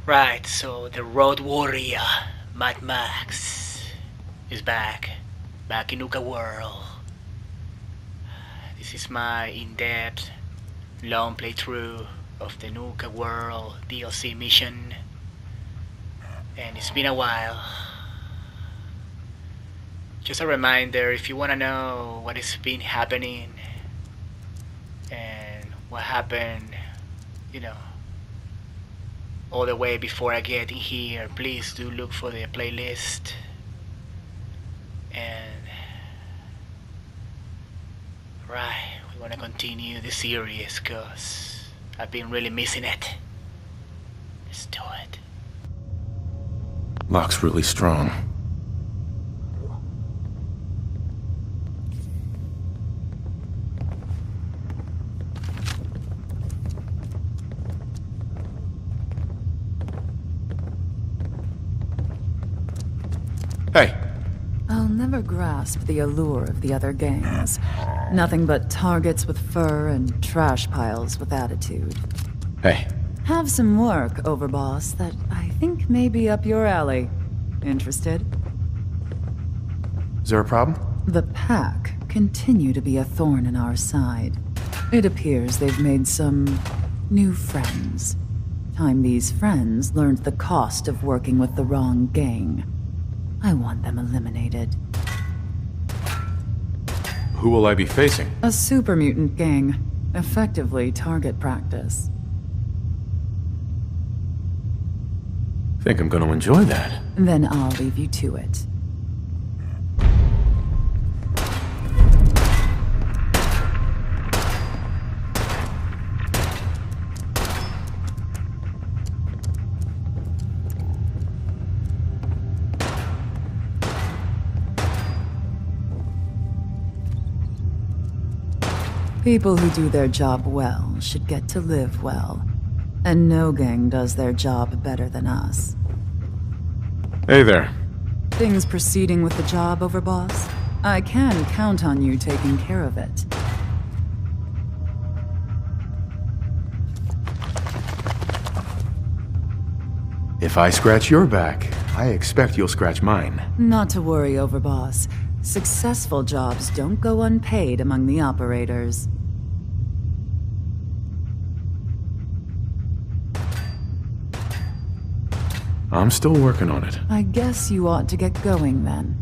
Right, so the road warrior, Mad Max, is back in NUKA-WORLD. This is my in-depth, long playthrough of the NUKA-WORLD Dlc mission, and it's been a while. Just a reminder, if you wanna know what has been happening and what happened, you know, all the way before I get in here, please do look for the playlist. And right, we want to continue the series because I've been really missing it. Let's do it. Lock's really strong. Hey. I'll never grasp the allure of the other gangs. Nothing but targets with fur and trash piles with attitude. Hey. Have some work, Overboss, that I think may be up your alley. Interested? Is there a problem? The Pack continue to be a thorn in our side. It appears they've made some new friends. Time these friends learned the cost of working with the wrong gang. I want them eliminated. Who will I be facing? A super mutant gang. Effectively target practice. Think I'm gonna enjoy that. Then I'll leave you to it. People who do their job well should get to live well. And no gang does their job better than us. Hey there. Things proceeding with the job, Overboss? I can count on you taking care of it. If I scratch your back, I expect you'll scratch mine. Not to worry, Overboss. Successful jobs don't go unpaid among the operators. I'm still working on it. I guess you ought to get going then.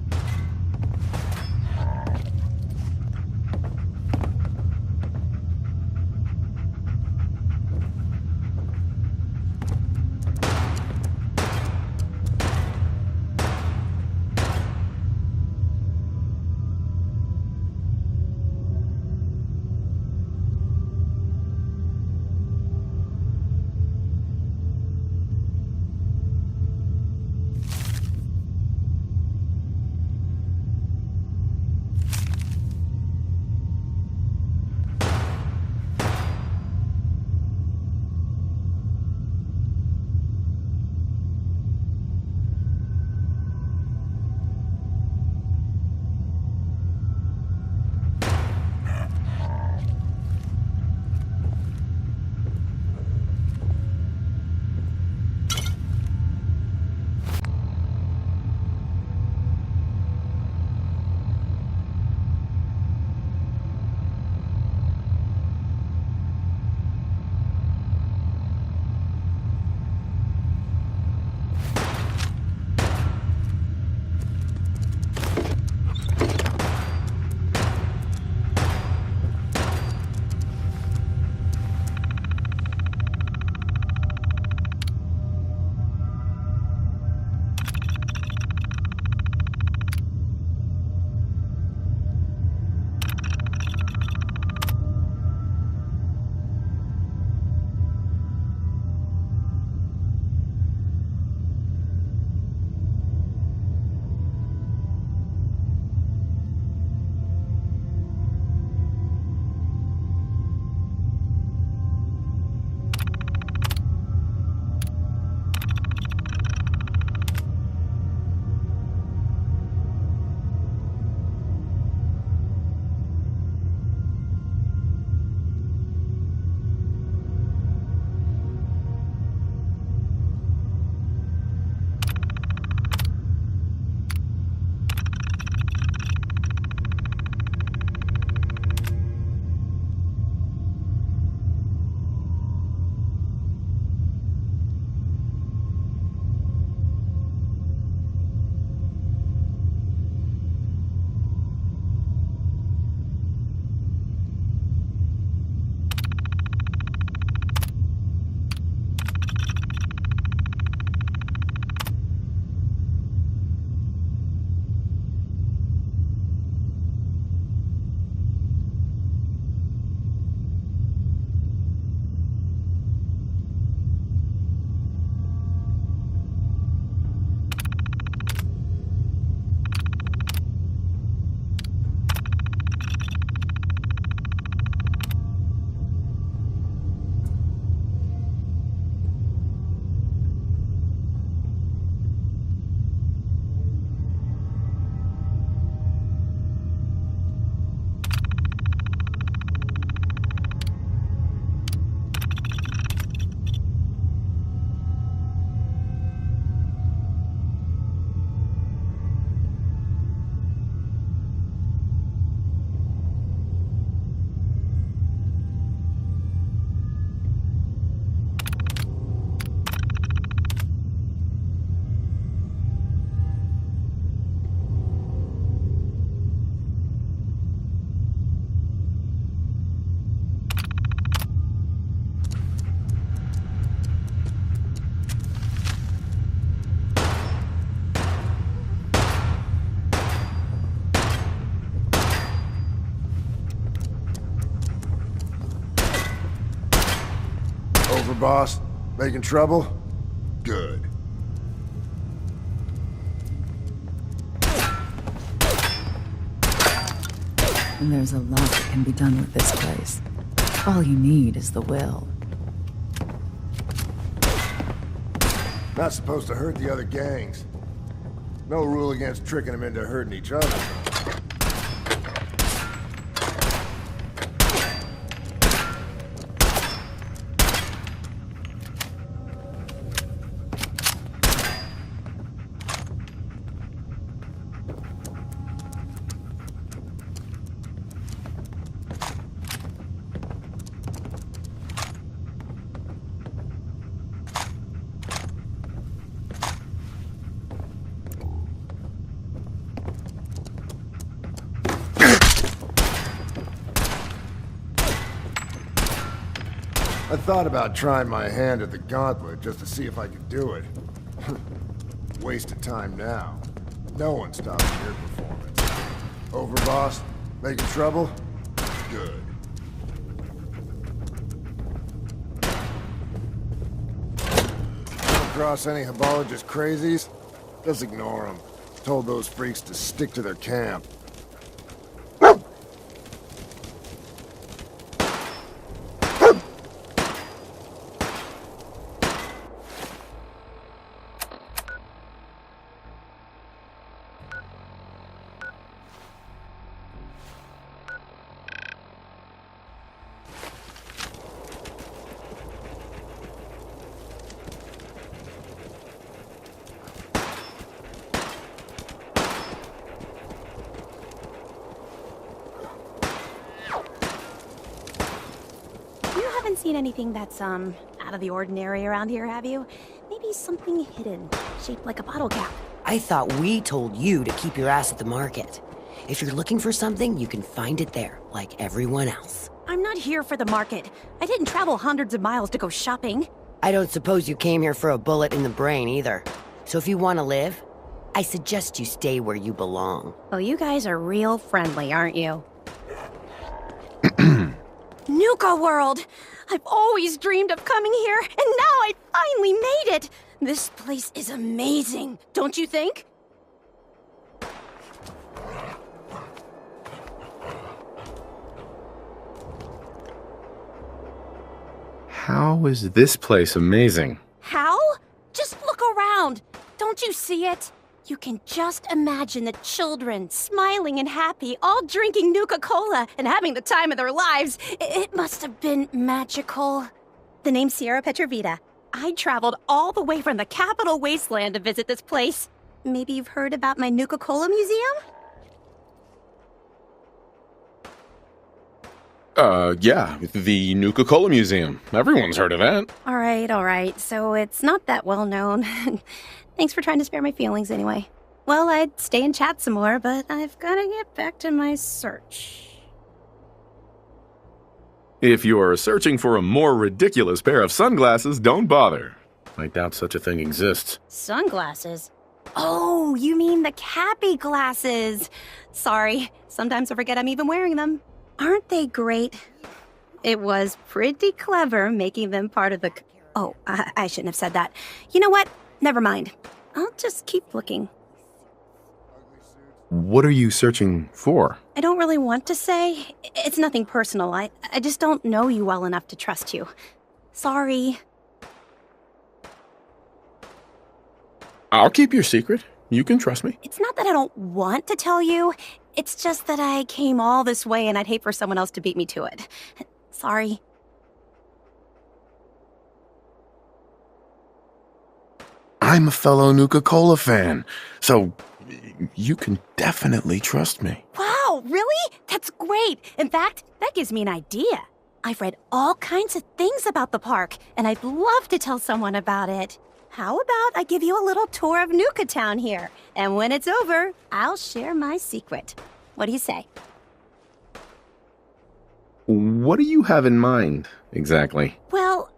boss? Making trouble? Good. And there's a lot that can be done with this place. All you need is the will. Not supposed to hurt the other gangs. No rule against tricking them into hurting each other. I thought about trying my hand at the gauntlet just to see if I could do it. Waste of time now. No one stops your performance. Over, boss? Making trouble? Good. Come across any Hibologist crazies? Just ignore them. Told those freaks to stick to their camp. Seen anything that's, out of the ordinary around here, have you? Maybe something hidden, shaped like a bottle cap. I thought we told you to keep your ass at the market. If you're looking for something, you can find it there, like everyone else. I'm not here for the market. I didn't travel hundreds of miles to go shopping. I don't suppose you came here for a bullet in the brain, either. So if you want to live, I suggest you stay where you belong. Well, you guys are real friendly, aren't you? NUKA-WORLD! I've always dreamed of coming here, and now I finally made it! This place is amazing, don't you think? How is this place amazing? How? Just look around! Don't you see it? You can just imagine the children, smiling and happy, all drinking Nuka-Cola and having the time of their lives. It must have been magical. The name's Sierra Petrovita. I traveled all the way from the capital wasteland to visit this place. Maybe you've heard about my Nuka-Cola museum? Yeah, the Nuka-Cola Museum. Everyone's heard of that. All right. So it's not that well known. Thanks for trying to spare my feelings anyway. Well, I'd stay and chat some more, but I've gotta get back to my search. If you're searching for a more ridiculous pair of sunglasses, don't bother. I doubt such a thing exists. Sunglasses? Oh, you mean the Cappy glasses. Sorry, sometimes I forget I'm even wearing them. Aren't they great? It was pretty clever making them part of the... Oh, I shouldn't have said that. You know what? Never mind. I'll just keep looking. What are you searching for? I don't really want to say. It's nothing personal. I just don't know you well enough to trust you. Sorry. I'll keep your secret. You can trust me. It's not that I don't want to tell you. It's just that I came all this way and I'd hate for someone else to beat me to it. Sorry. I'm a fellow Nuka-Cola fan, so you can definitely trust me. Wow, really? That's great. In fact, that gives me an idea. I've read all kinds of things about the park, and I'd love to tell someone about it. How about I give you a little tour of Nuka Town here, and when it's over, I'll share my secret. What do you say? What do you have in mind, exactly? Well,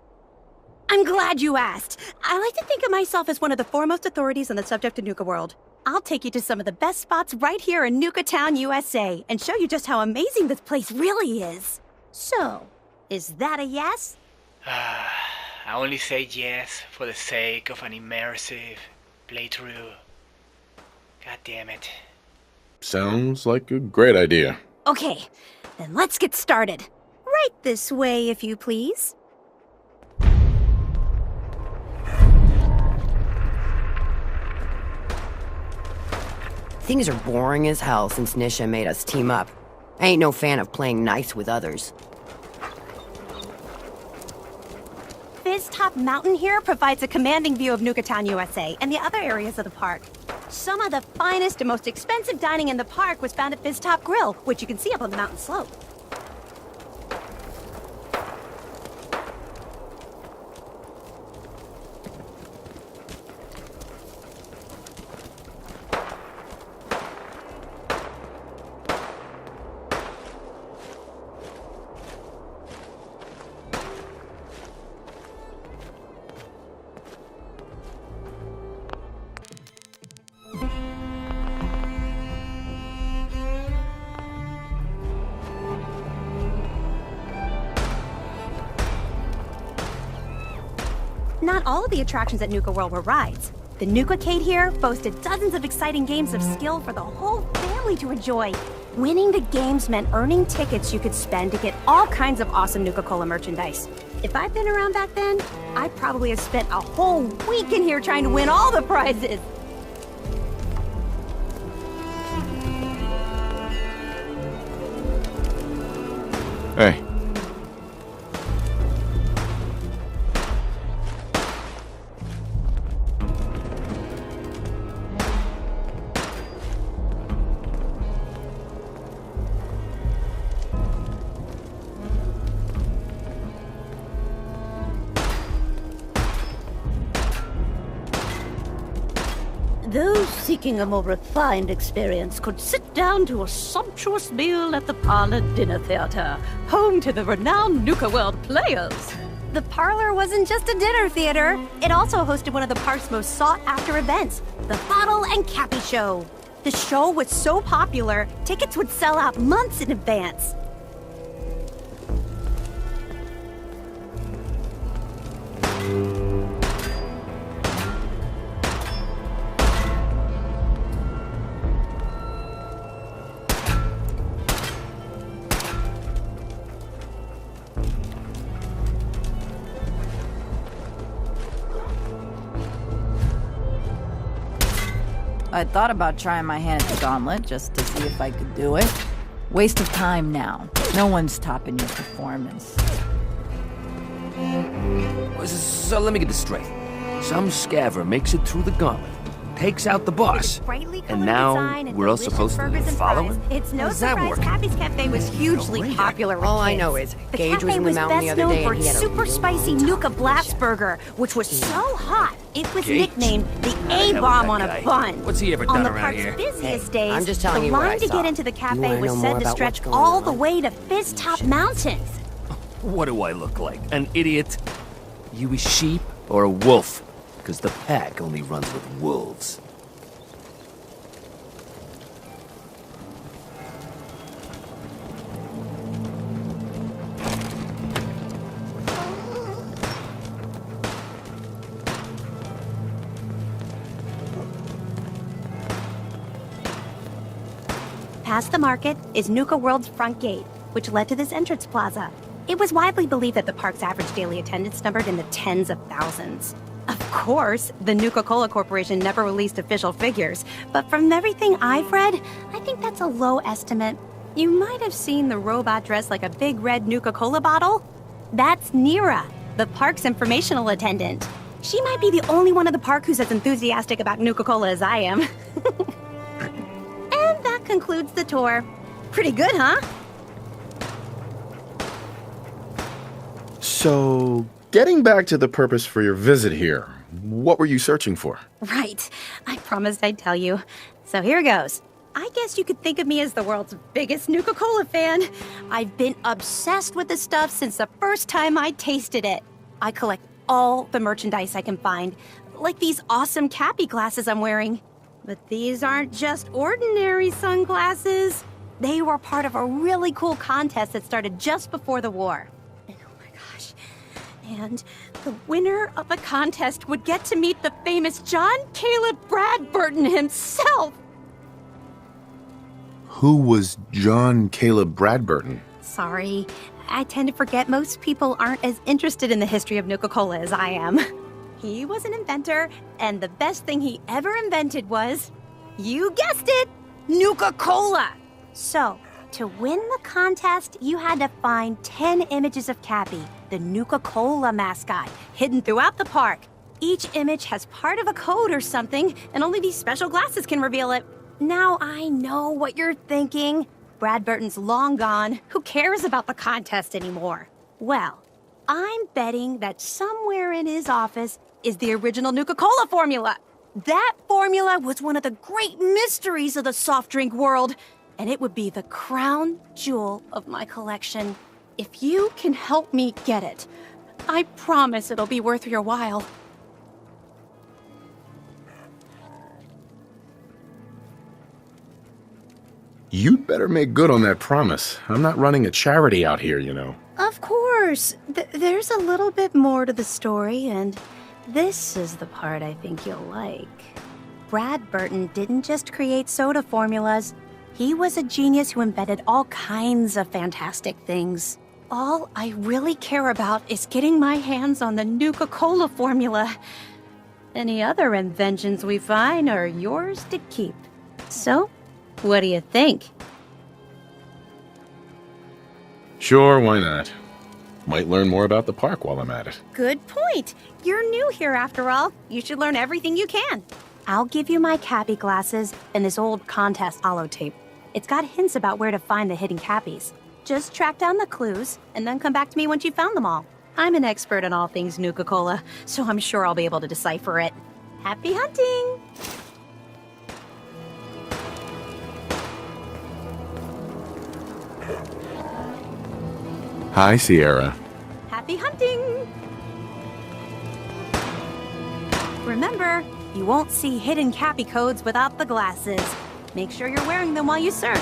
I'm glad you asked. I like to think of myself as one of the foremost authorities on the subject of NUKA-WORLD. I'll take you to some of the best spots right here in Nuka Town, USA, and show you just how amazing this place really is. So, is that a yes? I only say yes for the sake of an immersive playthrough. God damn it. Sounds like a great idea. Okay, then let's get started. Right this way, if you please. Things are boring as hell since Nisha made us team up. I ain't no fan of playing nice with others. Top Mountain here provides a commanding view of Nukatown, USA, and the other areas of the park. Some of the finest and most expensive dining in the park was found at Top Grill, which you can see up on the mountain slope. Not all of the attractions at NUKA-WORLD were rides. The NUKA-Cade here boasted dozens of exciting games of skill for the whole family to enjoy. Winning the games meant earning tickets you could spend to get all kinds of awesome Nuka-Cola merchandise. If I'd been around back then, I'd probably have spent a whole week in here trying to win all the prizes. Hey. Those seeking a more refined experience could sit down to a sumptuous meal at the Parlor Dinner Theater, home to the renowned NUKA-WORLD players. The Parlor wasn't just a dinner theater. It also hosted one of the park's most sought-after events, the Bottle and Cappy Show. The show was so popular, tickets would sell out months in advance. I thought about trying my hand at the gauntlet just to see if I could do it. Waste of time now. No one's topping your performance. So let me get this straight. Some scaver makes it through the gauntlet, takes out the boss, and now we're all supposed to follow him? It's no How does that surprise work? Cappy's Cafe was hugely popular with All I kids. know is The Gage was cafe in the mountain the best other known day for and he its had a super real spicy long Nuka time Blast to Burger, which was so hot it was Gage? nicknamed the How the hell is A-bomb that on guy? a bun. What's he ever On done the around park's here? busiest Hey, days, I'm just telling the you what I line to saw. get into the You cafe wanna was know said more to about stretch what's going all on? the way to Top Mountain. What do I look like? An idiot? You a sheep or a wolf? Because the pack only runs with wolves. Past the market is NUKA-WORLD's front gate, which led to this entrance plaza. It was widely believed that the park's average daily attendance numbered in the tens of thousands. Of course, the Nuka-Cola Corporation never released official figures, but from everything I've read, I think that's a low estimate. You might have seen the robot dressed like a big red Nuka-Cola bottle. That's Nira, the park's informational attendant. She might be the only one in the park who's as enthusiastic about Nuka-Cola as I am. And that concludes the tour. Pretty good, huh? So, getting back to the purpose for your visit here, what were you searching for? Right. I promised I'd tell you. So here goes. I guess you could think of me as the world's biggest Nuka-Cola fan. I've been obsessed with the stuff since the first time I tasted it. I collect all the merchandise I can find, like these awesome Cappy glasses I'm wearing. But these aren't just ordinary sunglasses. They were part of a really cool contest that started just before the war. And oh my gosh, And the winner of the contest would get to meet the famous John Caleb Bradburton himself! Who was John Caleb Bradburton? Sorry, I tend to forget most people aren't as interested in the history of Nuka-Cola as I am. He was an inventor, and the best thing he ever invented was, you guessed it, Nuka-Cola! So, to win the contest, you had to find 10 images of Cappy, the Nuka-Cola mascot, hidden throughout the park. Each image has part of a code or something, and only these special glasses can reveal it. Now I know what you're thinking. Bradburton's long gone. Who cares about the contest anymore? Well, I'm betting that somewhere in his office is the original Nuka-Cola formula. That formula was one of the great mysteries of the soft drink world, and it would be the crown jewel of my collection. If you can help me get it, I promise it'll be worth your while. You'd better make good on that promise. I'm not running a charity out here, you know. Of course. There's a little bit more to the story, and this is the part I think you'll like. Bradburton didn't just create soda formulas. He was a genius who invented all kinds of fantastic things. All I really care about is getting my hands on the Nuka-Cola formula. Any other inventions we find are yours to keep. So, what do you think? Sure, why not? Might learn more about the park while I'm at it. Good point. You're new here after all. You should learn everything you can. I'll give you my Cappy glasses and this old contest holotape. It's got hints about where to find the hidden Cappies. Just track down the clues and then come back to me once you've found them all. I'm an expert in all things Nuka-Cola, so I'm sure I'll be able to decipher it. Happy hunting! Hi, Sierra. Happy hunting! Remember, you won't see hidden Cappy codes without the glasses. Make sure you're wearing them while you search.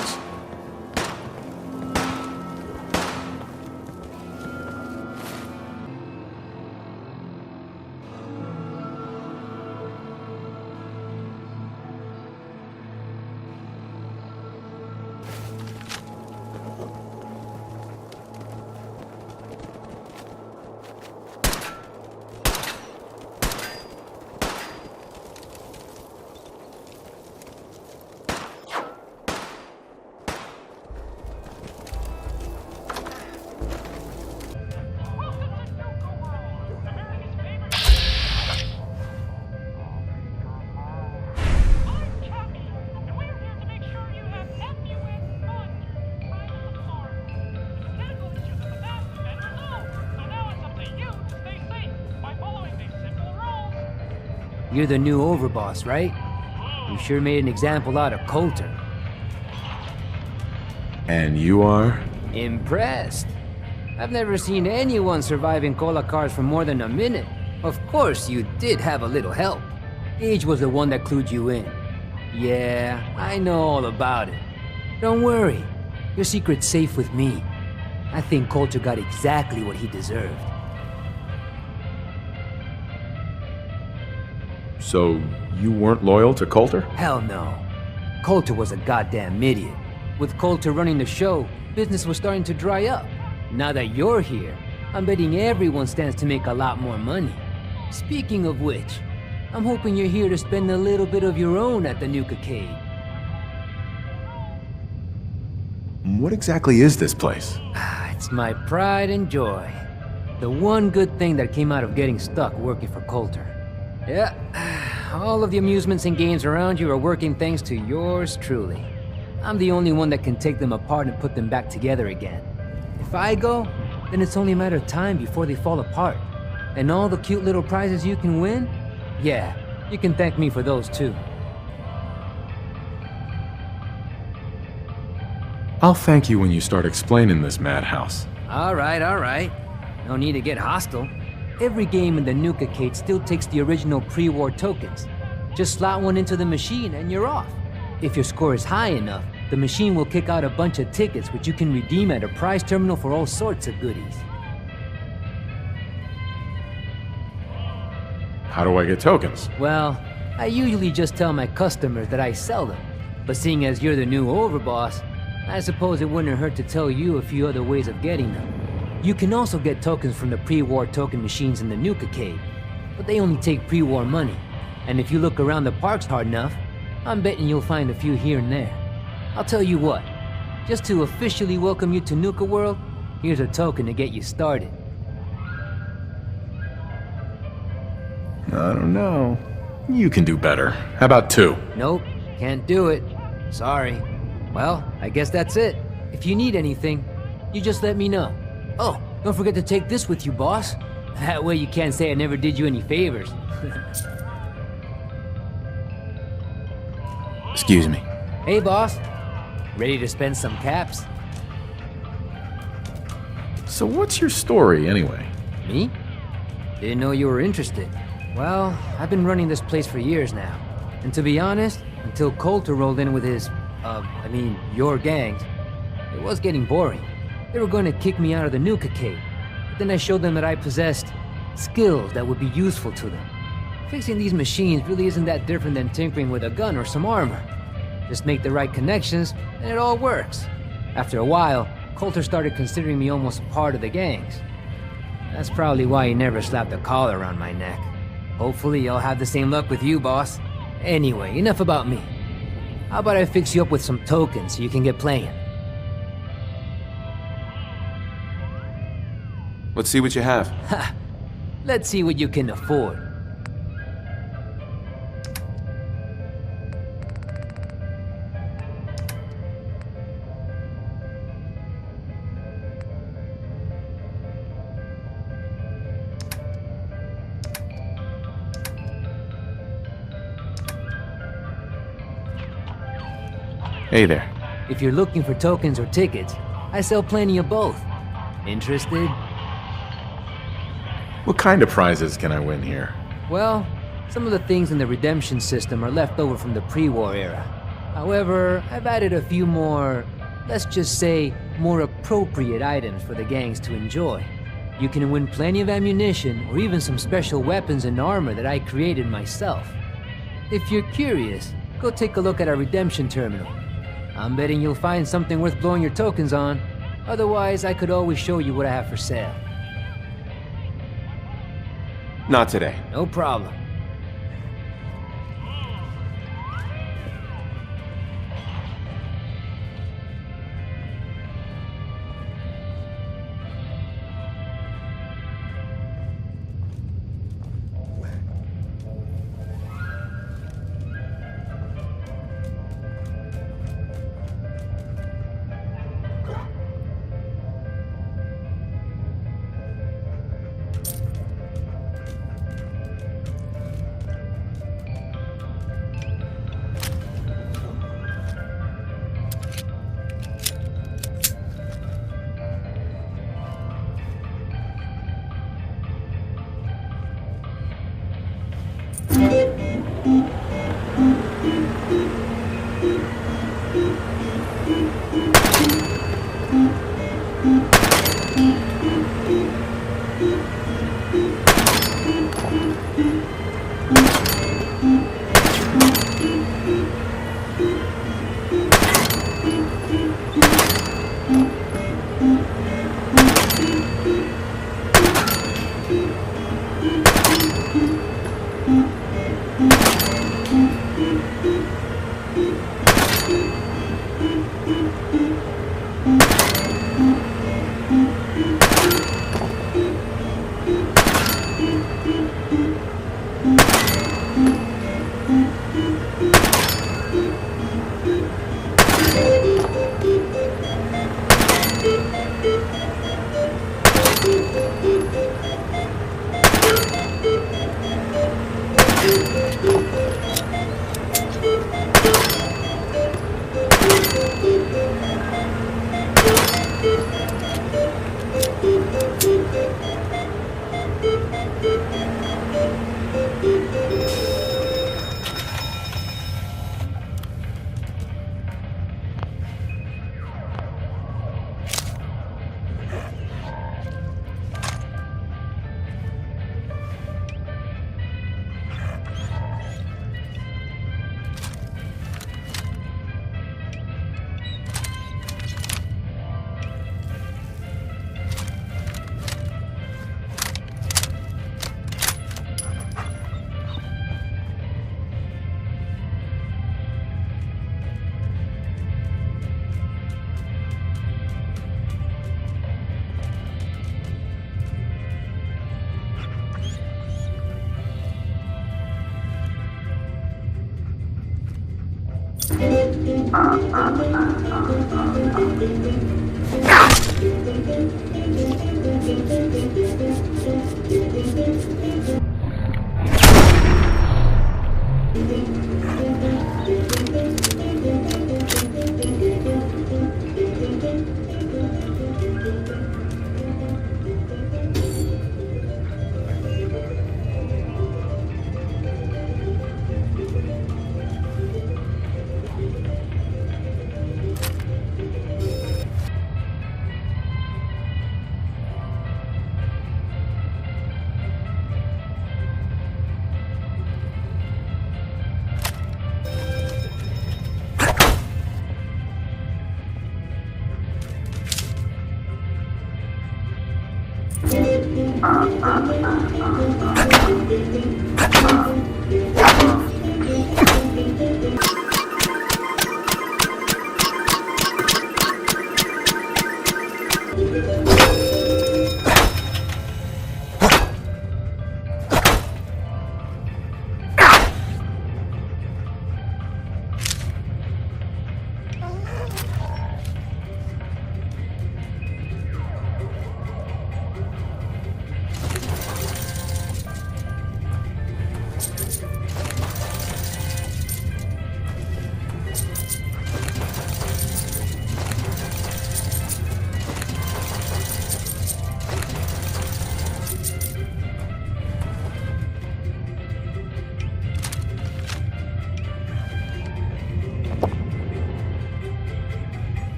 You're the new overboss, right? You sure made an example out of Coulter. And you are? Impressed. I've never seen anyone surviving cola cars for more than a minute. Of course, you did have a little help. Gage was the one that clued you in. Yeah, I know all about it. Don't worry. Your secret's safe with me. I think Coulter got exactly what he deserved. So, you weren't loyal to Coulter? Hell no. Coulter was a goddamn idiot. With Coulter running the show, business was starting to dry up. Now that you're here, I'm betting everyone stands to make a lot more money. Speaking of which, I'm hoping you're here to spend a little bit of your own at the Nuka-Cade. What exactly is this place? It's my pride and joy. The one good thing that came out of getting stuck working for Coulter. Yeah, all of the amusements and games around you are working thanks to yours truly. I'm the only one that can take them apart and put them back together again. If I go, then it's only a matter of time before they fall apart. And all the cute little prizes you can win? Yeah, you can thank me for those too. I'll thank you when you start explaining this madhouse. Alright. No need to get hostile. Every game in the Nuka-Cade still takes the original pre-war tokens. Just slot one into the machine and you're off. If your score is high enough, the machine will kick out a bunch of tickets which you can redeem at a prize terminal for all sorts of goodies. how do I get tokens? Well, I usually just tell my customers that I sell them. But seeing as you're the new overboss, I suppose it wouldn't hurt to tell you a few other ways of getting them. You can also get tokens from the pre-war token machines in the Nuka Cave, but they only take pre-war money. And if you look around the parks hard enough, I'm betting you'll find a few here and there. I'll tell you what, just to officially welcome you to NUKA-WORLD, here's a token to get you started. I don't know. You can do better. How about 2? Nope, can't do it. Sorry. Well, I guess that's it. If you need anything, you just let me know. Oh, don't forget to take this with you, boss. That way you can't say I never did you any favors. Excuse me. Hey, boss. Ready to spend some caps? So what's your story, anyway? Me? Didn't know you were interested. Well, I've been running this place for years now. And to be honest, until Coulter rolled in with his, your gangs, it was getting boring. They were going to kick me out of the Nuka Cave. But then I showed them that I possessed skills that would be useful to them. Fixing these machines really isn't that different than tinkering with a gun or some armor. Just make the right connections, and it all works. After a while, Coulter started considering me almost part of the gangs. That's probably why he never slapped a collar around my neck. Hopefully I'll have the same luck with you, boss. Anyway, enough about me. How about I fix you up with some tokens so you can get playing? Let's see what you have. Ha! Let's see what you can afford. Hey there. If you're looking for tokens or tickets, I sell plenty of both. Interested? What kind of prizes can I win here? Well, some of the things in the redemption system are left over from the pre-war era. However, I've added a few more, let's just say, more appropriate items for the gangs to enjoy. You can win plenty of ammunition or even some special weapons and armor that I created myself. If you're curious, go take a look at our redemption terminal. I'm betting you'll find something worth blowing your tokens on. Otherwise, I could always show you what I have for sale. Not today. No problem.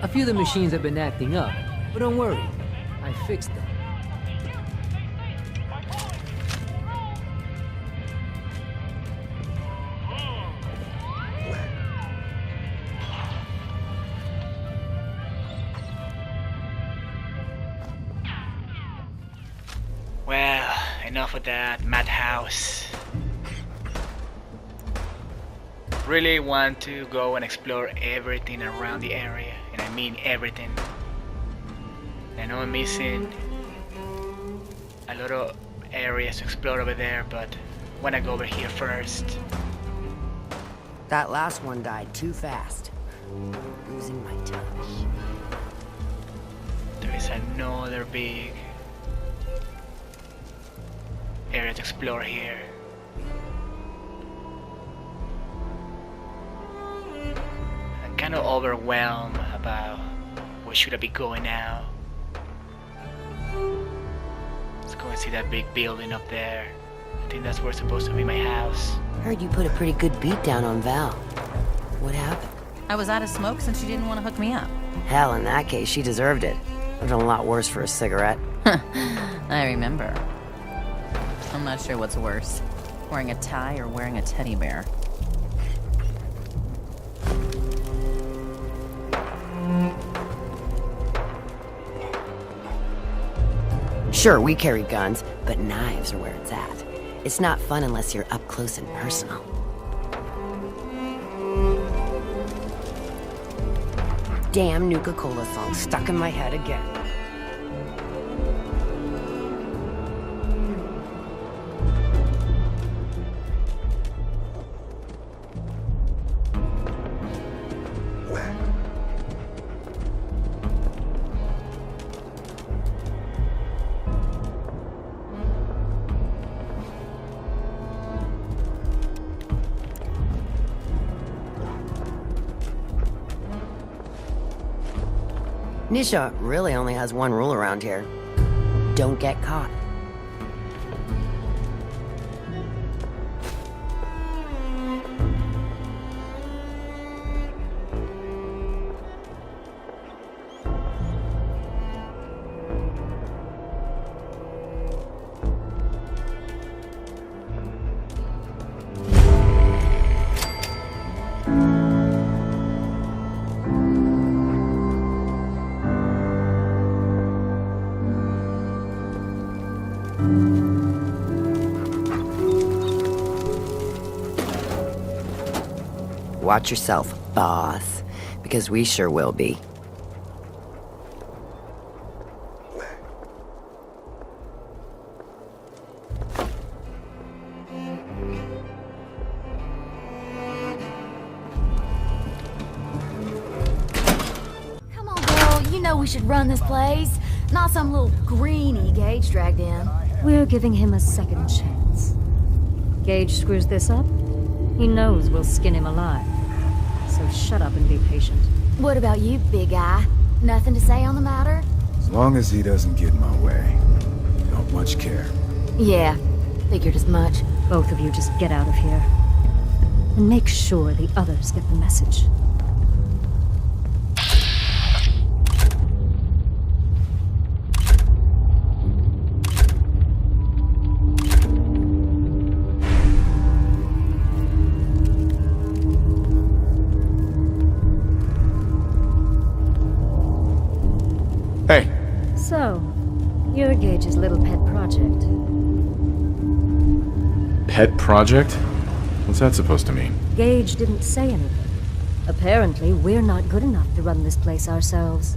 A few of the machines have been acting up, but don't worry, I fixed them. Well, enough of that madhouse. Really want to go and explore everything around the area, and I mean everything. I know I'm missing a lot of areas to explore over there, but I want to go over here first. That last one died too fast. Losing my touch. There is another big area to explore here. I'm kind of overwhelmed about where should I be going now. Let's go and see that big building up there. I think that's where it's supposed to be my house. Heard you put a pretty good beat down on Val. What happened? I was out of smoke since she didn't want to hook me up. Hell, in that case, she deserved it. I've done a lot worse for a cigarette. I remember. I'm not sure what's worse, wearing a tie or wearing a teddy bear. Sure, we carry guns, but knives are where it's at. It's not fun unless you're up close and personal. Damn Nuka-Cola song stuck in my head again. Nisha really only has one rule around here. Don't get caught. Watch yourself, boss, because we sure will be. Come on, girl, you know we should run this place. Not some little greenie Gage dragged in. We're giving him a second chance. Gage screws this up, he knows we'll skin him alive. So shut up and be patient. What about you, big guy? Nothing to say on the matter? As long as he doesn't get in my way, don't much care. Yeah, figured as much. Both of you just get out of here. And make sure the others get the message. Hey. So, you're Gage's little pet project. Pet project? What's that supposed to mean? Gage didn't say anything. Apparently, we're not good enough to run this place ourselves.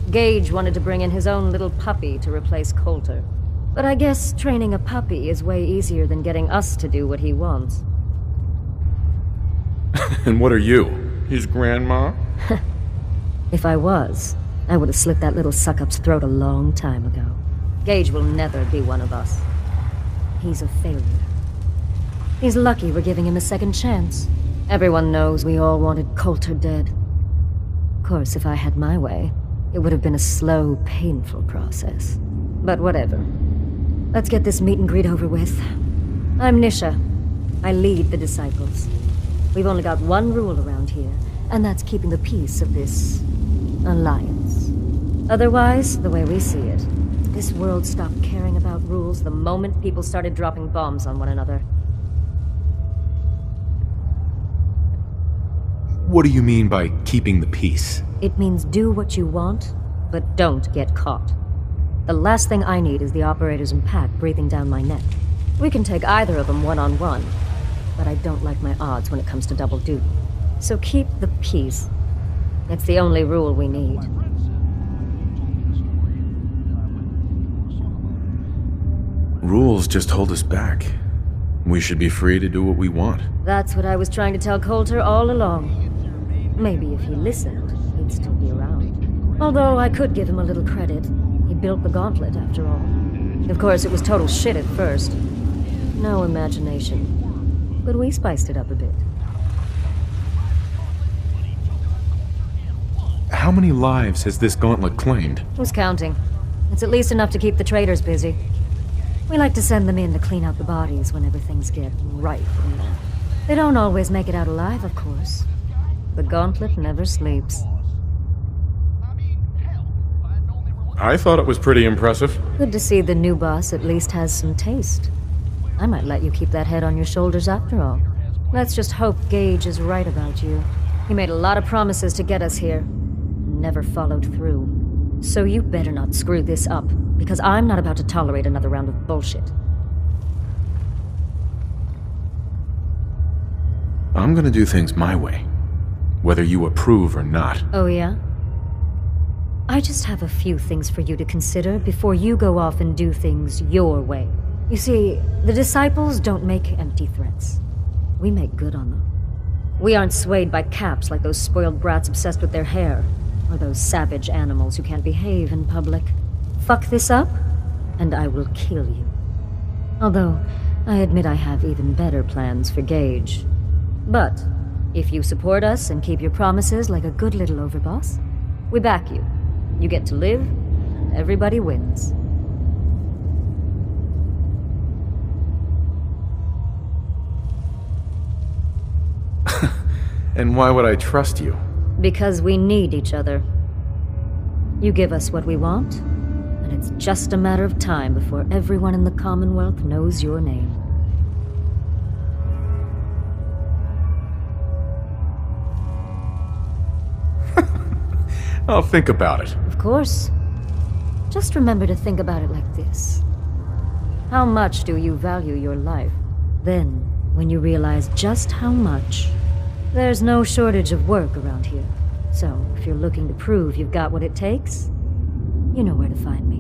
Gage wanted to bring in his own little puppy to replace Coulter. But I guess training a puppy is way easier than getting us to do what he wants. And what are you? His grandma? If I was, I would have slit that little suck-up's throat a long time ago. Gage will never be one of us. He's a failure. He's lucky we're giving him a second chance. Everyone knows we all wanted Coulter dead. Of course, if I had my way, it would have been a slow, painful process. But whatever. Let's get this meet and greet over with. I'm Nisha. I lead the Disciples. We've only got one rule around here, and that's keeping the peace of this alliance. Otherwise, the way we see it, this world stopped caring about rules the moment people started dropping bombs on one another. What do you mean by keeping the peace? It means do what you want, but don't get caught. The last thing I need is the operators and Pack breathing down my neck. We can take either of them one-on-one, but I don't like my odds when it comes to double duty. So keep the peace. It's the only rule we need. Rules just hold us back. We should be free to do what we want. That's what I was trying to tell Coulter all along. Maybe if he listened, he'd still be around. Although I could give him a little credit. He built the gauntlet, after all. Of course, it was total shit at first. No imagination. But we spiced it up a bit. How many lives has this gauntlet claimed? Who's counting? It's at least enough to keep the traders busy. We like to send them in to clean out the bodies whenever things get ripe. They don't always make it out alive, of course. The gauntlet never sleeps. I thought it was pretty impressive. Good to see the new boss at least has some taste. I might let you keep that head on your shoulders after all. Let's just hope Gage is right about you. He made a lot of promises to get us here. Never followed through. So you better not screw this up, because I'm not about to tolerate another round of bullshit. I'm gonna do things my way, whether you approve or not. Oh yeah? I just have a few things for you to consider before you go off and do things your way. You see, the Disciples don't make empty threats. We make good on them. We aren't swayed by caps like those spoiled brats obsessed with their hair, or those savage animals who can't behave in public. Fuck this up, and I will kill you. Although, I admit I have even better plans for Gage. But, if you support us and keep your promises like a good little overboss, we back you. You get to live, and everybody wins. And why would I trust you? Because we need each other. You give us what we want, and it's just a matter of time before everyone in the Commonwealth knows your name. I'll think about it. Of course. Just remember to think about it like this. How much do you value your life? Then, when you realize just how much, there's no shortage of work around here. So, if you're looking to prove you've got what it takes, you know where to find me.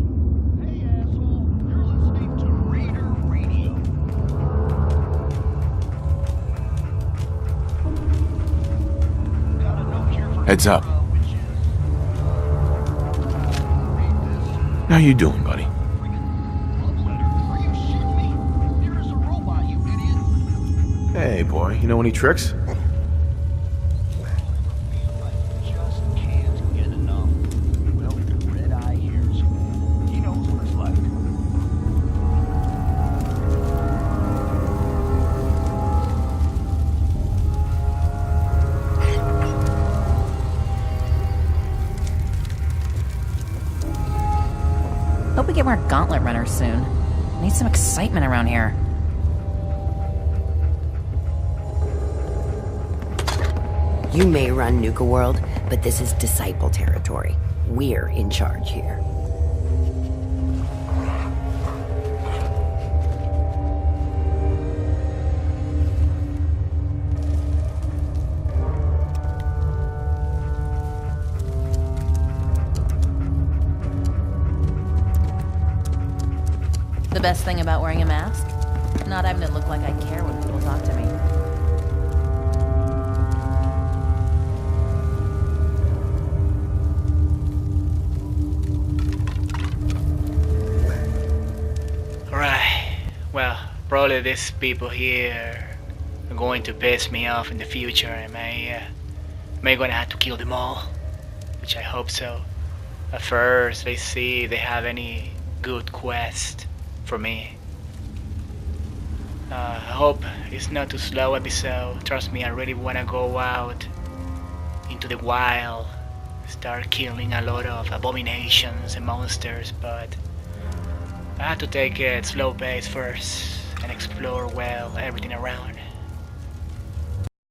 Heads up. How you doing, buddy? Hey, boy, you know any tricks? get more gauntlet runners soon. Need some excitement around here. You may run NUKA-WORLD, but this is Disciple territory. We're in charge here. The best thing about wearing a mask? Not having to look like I care when people talk to me. Right. Well, probably these people here are going to piss me off in the future. Am I gonna have to kill them all? Which I hope so. But first, let's see if they have any good quest for me. I hope it's not too slow episode. Trust me, I really wanna go out into the wild, start killing a lot of abominations and monsters, but I have to take it slow pace first and explore well everything around.